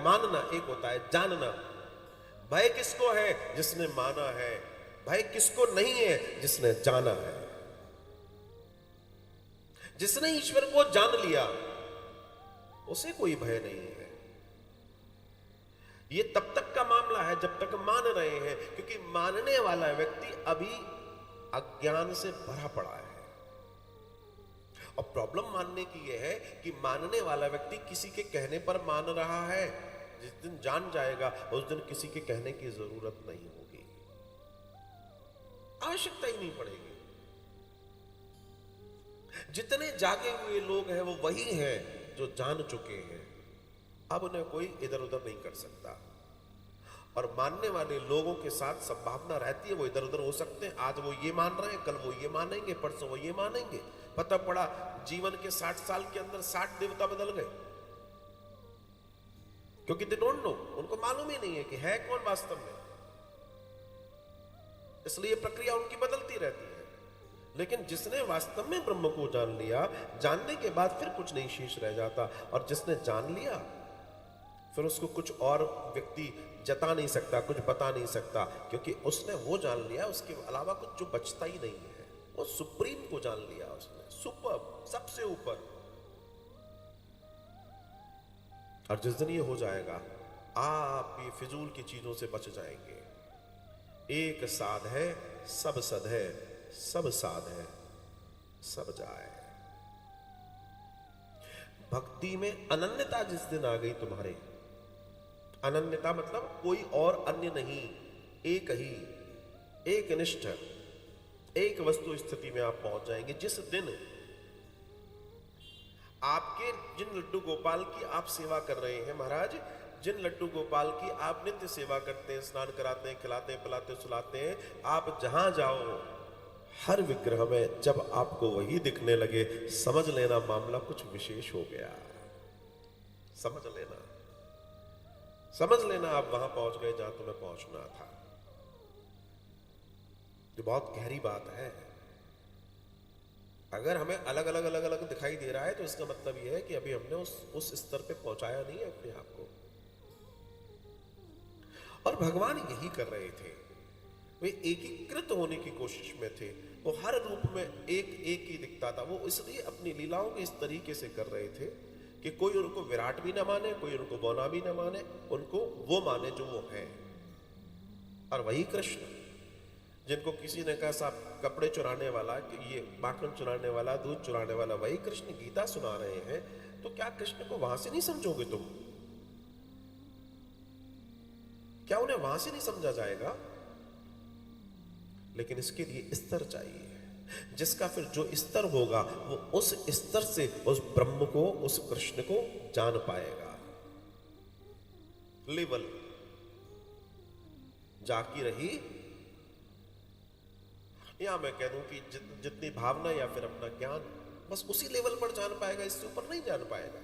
मानना, एक होता है जानना। भय किसको है? जिसने माना है। भय किसको नहीं है? जिसने जाना है। जिसने ईश्वर को जान लिया उसे कोई भय नहीं है। ये तब तक का मामला है जब तक मान रहे हैं, क्योंकि मानने वाला व्यक्ति अभी अज्ञान से भरा पड़ा है। और प्रॉब्लम मानने की यह है कि मानने वाला व्यक्ति किसी के कहने पर मान रहा है। जिस दिन जान जाएगा उस दिन किसी के कहने की जरूरत नहीं होगी, आवश्यकता ही नहीं पड़ेगी। जितने जागे हुए लोग हैं वो वही हैं जो जान चुके हैं। अब उन्हें कोई इधर उधर नहीं कर सकता। और मानने वाले लोगों के साथ संभावना रहती है वो इधर उधर हो सकते हैं। आज वो ये मान रहे हैं, कल वो ये मानेंगे, परसों वो ये मानेंगे। पता पड़ा जीवन के 60 साल के अंदर 60 देवता बदल गए, क्योंकि दे डोंट नो, उनको मालूम ही नहीं है कि है कौन वास्तव में। इसलिए प्रक्रिया उनकी बदलती रहती है। लेकिन जिसने वास्तव में ब्रह्म को जान लिया, जानने के बाद फिर कुछ नहीं शेष रह जाता। और जिसने जान लिया फिर उसको कुछ और व्यक्ति जता नहीं सकता, कुछ बता नहीं सकता, क्योंकि उसने वो जान लिया, उसके अलावा कुछ जो बचता ही नहीं है। वो सुप्रीम को जान लिया उसने, सुपर, सबसे ऊपर। और जिस दिन ये हो जाएगा आप ये फिजूल की चीजों से बच जाएंगे। एक साध है सब सद है, सब साध है सब जाए। भक्ति में अनन्यता जिस दिन आ गई तुम्हारे, अनन्यता मतलब कोई और अन्य नहीं, एक ही, एक निष्ठ, एक वस्तु स्थिति में आप पहुंच जाएंगे। जिस दिन आपके जिन लड्डू गोपाल की आप सेवा कर रहे हैं महाराज, जिन लड्डू गोपाल की आप नित्य सेवा करते हैं, स्नान कराते हैं, खिलाते हैं, पिलाते सुलाते हैं, आप जहां जाओ हर विग्रह में जब आपको वही दिखने लगे, समझ लेना मामला कुछ विशेष हो गया। समझ लेना, समझ लेना आप वहां पहुंच गए जहां तुम्हें पहुंचना था। ये बहुत गहरी बात है। अगर हमें अलग अलग अलग अलग दिखाई दे रहा है तो इसका मतलब यह है कि अभी हमने उस स्तर पे पहुंचाया नहीं है अपने आप को। और भगवान यही कर रहे थे, वे एकीकृत होने की कोशिश में थे। वो हर रूप में एक एक ही दिखता था। वो इसलिए अपनी लीलाओं को इस तरीके से कर रहे थे कि कोई उनको विराट भी ना माने, कोई उनको बौना भी ना माने, उनको वो माने जो वो है। और वही कृष्ण, जिनको किसी ने कहा साहब कपड़े चुराने वाला, कि ये माखन चुराने वाला, दूध चुराने वाला, वही कृष्ण गीता सुना रहे हैं। तो क्या कृष्ण को वहां से नहीं समझोगे तुम? क्या उन्हें वहां से नहीं समझा जाएगा? लेकिन इसके लिए स्तर चाहिए, जिसका फिर जो स्तर होगा वो उस स्तर से उस ब्रह्म को, उस कृष्ण को जान पाएगा। लेवल जाकी रही, या मैं कह दूं कि जितनी भावना या फिर अपना ज्ञान, बस उसी लेवल पर जान पाएगा, इससे ऊपर नहीं जान पाएगा।